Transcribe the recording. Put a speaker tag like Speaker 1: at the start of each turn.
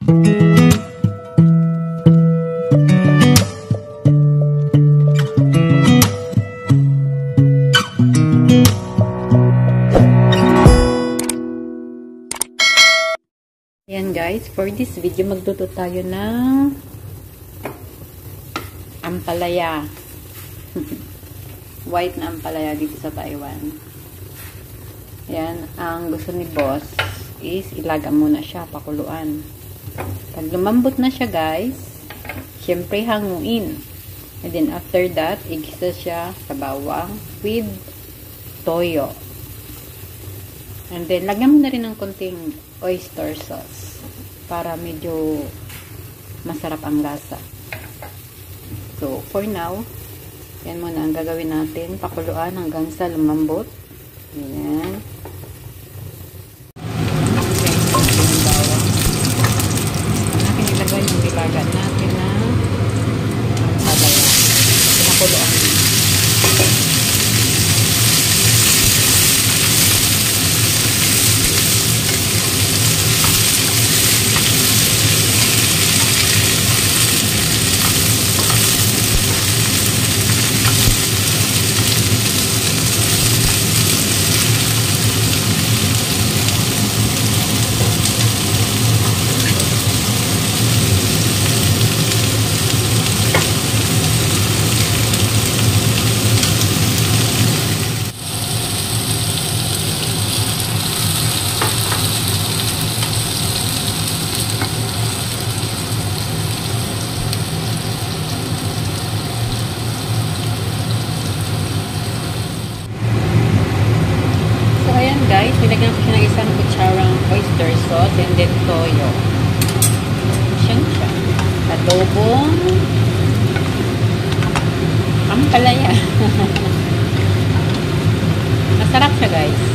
Speaker 1: Ayan guys, for this video magluto tayo ng ampalaya. White na ampalaya dito sa Taiwan. Ayan, ang gusto ni boss is ilaga muna siya, pakuluan. Pag lumambot na siya guys, syempre hanguin. And then after that, igisa siya sa bawang with toyo. And then lagyan mo na rin ng konting oyster sauce para medyo masarap ang lasa. So, for now, yan muna ang gagawin natin. Pakuluan hanggang sa lumambot. Ayan. Okay, so yung bawang. Natin ilagay yung nilaga natin na ampalaya. Pinakuluan. Guys, nilagyan ko siya ng isang kutsarang oyster sauce and then toyo. Siyan siya. Adobong ampalaya. Masarap siya guys.